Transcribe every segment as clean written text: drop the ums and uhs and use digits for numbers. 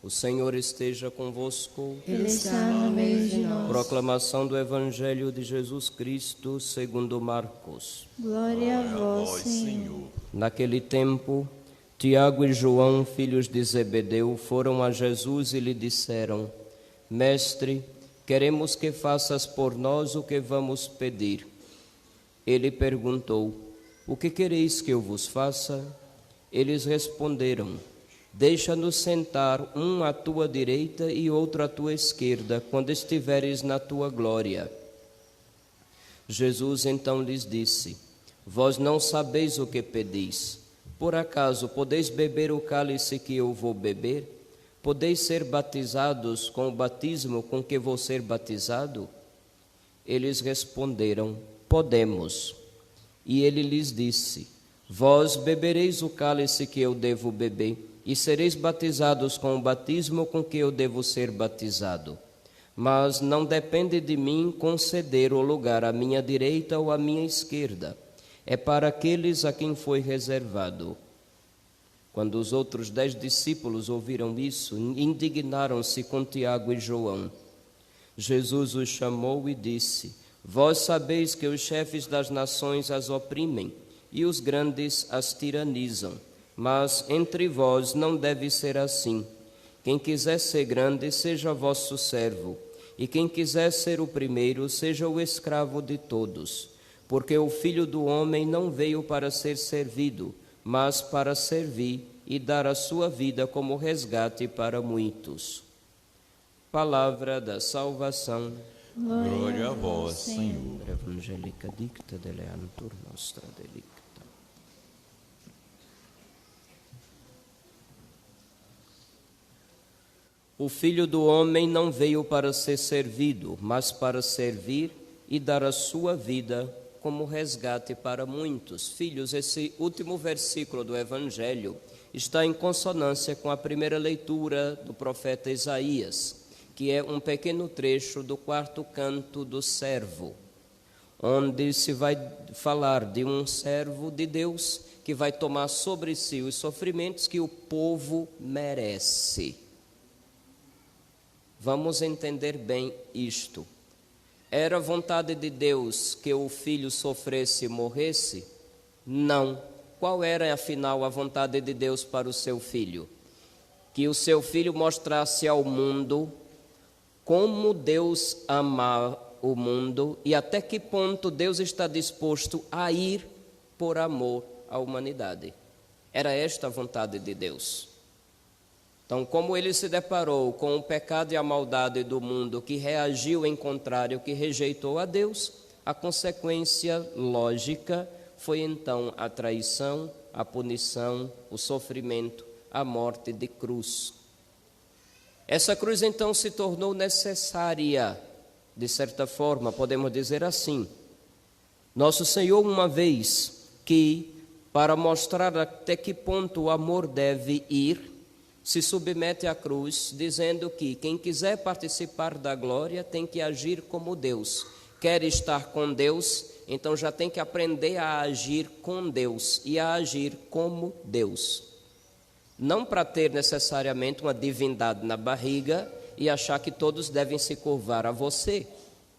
O Senhor esteja convosco. Ele está no meio de nós. Proclamação do Evangelho de Jesus Cristo segundo Marcos. Glória a vós, Senhor. Naquele tempo, Tiago e João, filhos de Zebedeu, foram a Jesus e lhe disseram: Mestre, queremos que faças por nós o que vamos pedir. Ele perguntou: O que quereis que eu vos faça? Eles responderam: Deixa-nos sentar, um à tua direita e outro à tua esquerda, quando estiveres na tua glória. Jesus então lhes disse: Vós não sabeis o que pedis. Por acaso podeis beber o cálice que eu vou beber? Podeis ser batizados com o batismo com que vou ser batizado? Eles responderam: Podemos. E ele lhes disse: Vós bebereis o cálice que eu devo beber, e sereis batizados com o batismo com que eu devo ser batizado. Mas não depende de mim conceder o lugar à minha direita ou à minha esquerda. É para aqueles a quem foi reservado. Quando os outros 10 discípulos ouviram isso, indignaram-se com Tiago e João. Jesus os chamou e disse: Vós sabeis que os chefes das nações as oprimem e os grandes as tiranizam. Mas entre vós não deve ser assim. Quem quiser ser grande, seja vosso servo, e quem quiser ser o primeiro, seja o escravo de todos. Porque o Filho do Homem não veio para ser servido, mas para servir e dar a sua vida como resgate para muitos. Palavra da salvação. Glória a vós, Senhor. Evangelica dicta deleantur nostra delicta. O Filho do Homem não veio para ser servido, mas para servir e dar a sua vida como resgate para muitos. Filhos, esse último versículo do Evangelho está em consonância com a primeira leitura do profeta Isaías, que é um pequeno trecho do 4º canto do servo, onde se vai falar de um servo de Deus que vai tomar sobre si os sofrimentos que o povo merece. Vamos entender bem isto. Era vontade de Deus que o filho sofresse e morresse? Não. Qual era, afinal, a vontade de Deus para o seu filho? Que o seu filho mostrasse ao mundo como Deus ama o mundo e até que ponto Deus está disposto a ir por amor à humanidade. Era esta a vontade de Deus. Então, como ele se deparou com o pecado e a maldade do mundo que reagiu em contrário, que rejeitou a Deus, a consequência lógica foi então a traição, a punição, o sofrimento, a morte de cruz. Essa cruz então se tornou necessária, de certa forma, podemos dizer assim. Nosso Senhor, uma vez que, para mostrar até que ponto o amor deve ir, se submete à cruz, dizendo que quem quiser participar da glória tem que agir como Deus. Quer estar com Deus, então já tem que aprender a agir com Deus e a agir como Deus. Não para ter necessariamente uma divindade na barriga e achar que todos devem se curvar a você,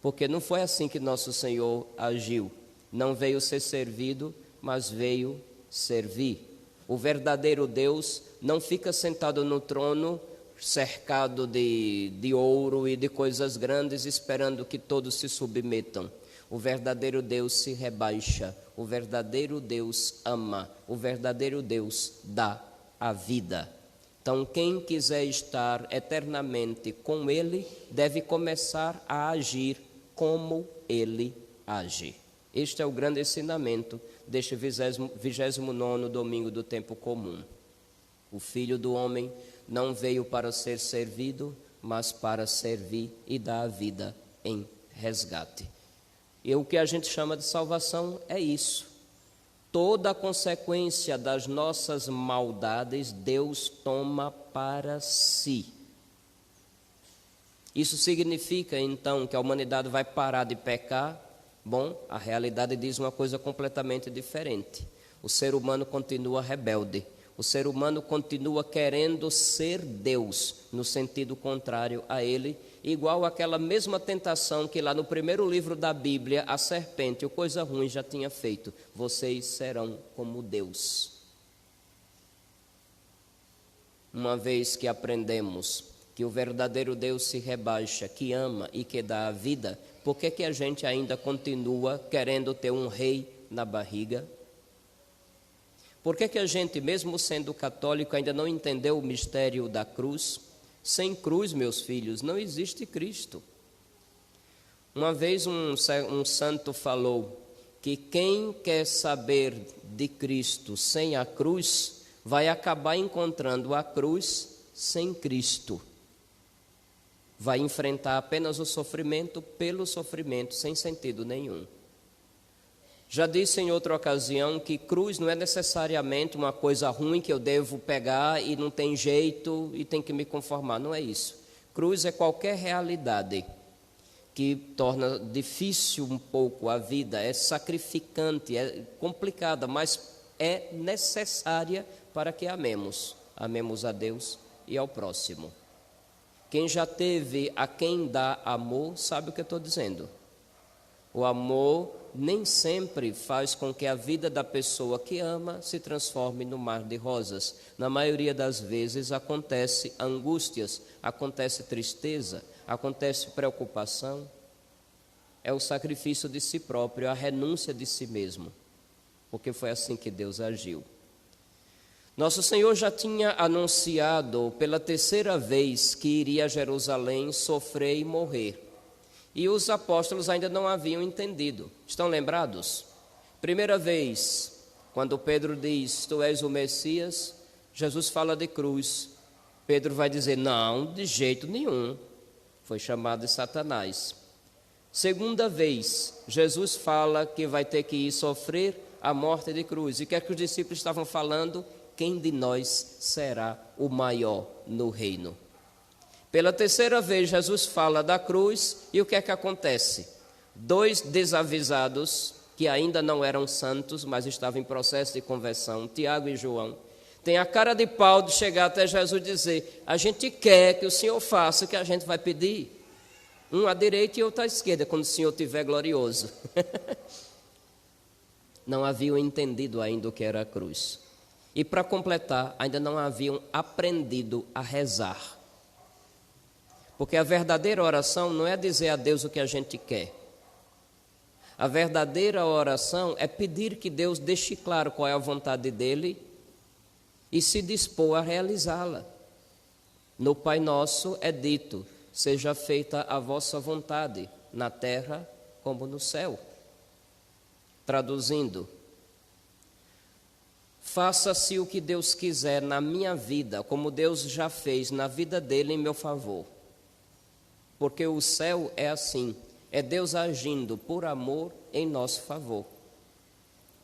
porque não foi assim que nosso Senhor agiu. Não veio ser servido, mas veio servir. O verdadeiro Deus não fica sentado no trono, cercado de ouro e de coisas grandes, esperando que todos se submetam. O verdadeiro Deus se rebaixa, o verdadeiro Deus ama, o verdadeiro Deus dá a vida. Então, quem quiser estar eternamente com Ele, deve começar a agir como Ele age. Este é o grande ensinamento deste 29º domingo do tempo comum. O Filho do Homem não veio para ser servido, mas para servir e dar a vida em resgate. E o que a gente chama de salvação é isso. Toda a consequência das nossas maldades, Deus toma para si. Isso significa, então, que a humanidade vai parar de pecar? Bom, a realidade diz uma coisa completamente diferente. O ser humano continua rebelde. O ser humano continua querendo ser Deus, no sentido contrário a ele, igual àquela mesma tentação que lá no primeiro livro da Bíblia, a serpente, ou coisa ruim, já tinha feito. Vocês serão como Deus. Uma vez que aprendemos que o verdadeiro Deus se rebaixa, que ama e que dá a vida, por que a gente ainda continua querendo ter um rei na barriga? Por que a gente, mesmo sendo católico, ainda não entendeu o mistério da cruz? Sem cruz, meus filhos, não existe Cristo. Uma vez um santo falou que quem quer saber de Cristo sem a cruz, vai acabar encontrando a cruz sem Cristo. Vai enfrentar apenas o sofrimento pelo sofrimento, sem sentido nenhum. Já disse em outra ocasião que cruz não é necessariamente uma coisa ruim que eu devo pegar e não tem jeito e tem que me conformar. Não é isso. Cruz é qualquer realidade que torna difícil um pouco a vida, é sacrificante, é complicada, mas é necessária para que amemos. Amemos a Deus e ao próximo. Quem já teve a quem dá amor, sabe o que eu estou dizendo. O amor nem sempre faz com que a vida da pessoa que ama se transforme no mar de rosas. Na maioria das vezes acontece angústias, acontece tristeza, acontece preocupação. É o sacrifício de si próprio, a renúncia de si mesmo, porque foi assim que Deus agiu. Nosso Senhor já tinha anunciado pela terceira vez que iria a Jerusalém sofrer e morrer. E os apóstolos ainda não haviam entendido. Estão lembrados? Primeira vez, quando Pedro diz, tu és o Messias, Jesus fala de cruz. Pedro vai dizer, não, de jeito nenhum. Foi chamado de Satanás. Segunda vez, Jesus fala que vai ter que ir sofrer a morte de cruz. E o que é que os discípulos estavam falando? Quem de nós será o maior no reino? Pela terceira vez, Jesus fala da cruz e o que é que acontece? 2 desavisados, que ainda não eram santos, mas estavam em processo de conversão, Tiago e João, têm a cara de pau de chegar até Jesus e dizer, a gente quer que o Senhor faça o que a gente vai pedir. Um à direita e outro à esquerda, quando o Senhor estiver glorioso. Não haviam entendido ainda o que era a cruz. E para completar, ainda não haviam aprendido a rezar. Porque a verdadeira oração não é dizer a Deus o que a gente quer. A verdadeira oração é pedir que Deus deixe claro qual é a vontade dEle e se dispor a realizá-la. No Pai Nosso é dito, seja feita a vossa vontade, na terra como no céu. Traduzindo, faça-se o que Deus quiser na minha vida, como Deus já fez na vida dele em meu favor. Porque o céu é assim, é Deus agindo por amor em nosso favor.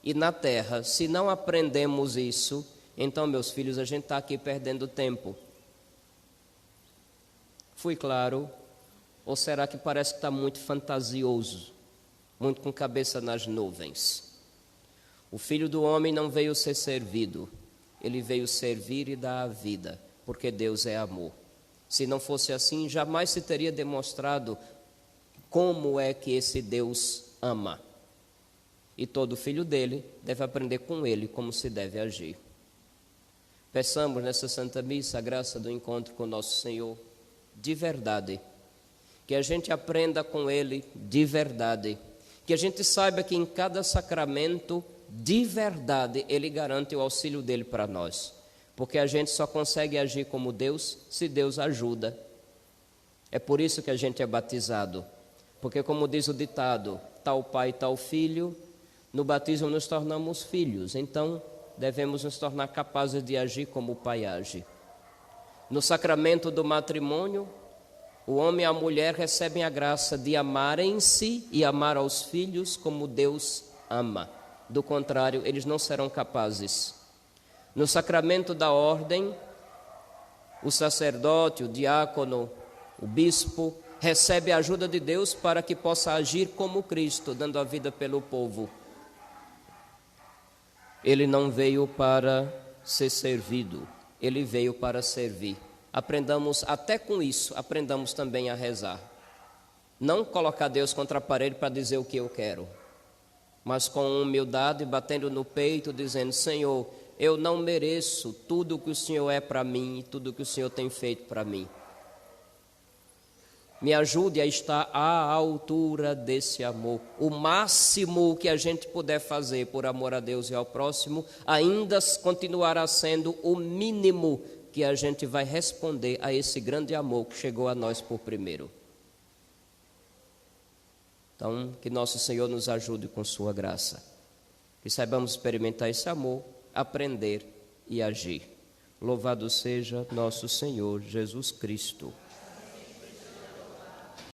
E na terra, se não aprendemos isso, então, meus filhos, a gente está aqui perdendo tempo. Fui claro? Ou será que parece que está muito fantasioso, muito com cabeça nas nuvens? O Filho do Homem não veio ser servido, ele veio servir e dar a vida, porque Deus é amor. Se não fosse assim, jamais se teria demonstrado como é que esse Deus ama. E todo filho dele deve aprender com ele como se deve agir. Peçamos nessa Santa Missa a graça do encontro com nosso Senhor de verdade. Que a gente aprenda com ele de verdade. Que a gente saiba que em cada sacramento, de verdade, ele garante o auxílio dele para nós. Porque a gente só consegue agir como Deus se Deus ajuda. É por isso que a gente é batizado. Porque, como diz o ditado, tal pai, tal filho, no batismo nos tornamos filhos. Então, devemos nos tornar capazes de agir como o pai age. No sacramento do matrimônio, o homem e a mulher recebem a graça de amarem-se e amar aos filhos como Deus ama. Do contrário, eles não serão capazes. No sacramento da ordem, o sacerdote, o diácono, o bispo, recebe a ajuda de Deus para que possa agir como Cristo, dando a vida pelo povo. Ele não veio para ser servido, ele veio para servir. Aprendamos até com isso, aprendamos também a rezar. Não colocar Deus contra a parede para dizer o que eu quero, mas com humildade, batendo no peito, dizendo: Senhor, eu não mereço tudo o que o Senhor é para mim e tudo o que o Senhor tem feito para mim. Me ajude a estar à altura desse amor. O máximo que a gente puder fazer por amor a Deus e ao próximo, ainda continuará sendo o mínimo que a gente vai responder a esse grande amor que chegou a nós por primeiro. Então, que nosso Senhor nos ajude com sua graça. Que saibamos experimentar esse amor, aprender e agir. Louvado seja nosso Senhor Jesus Cristo.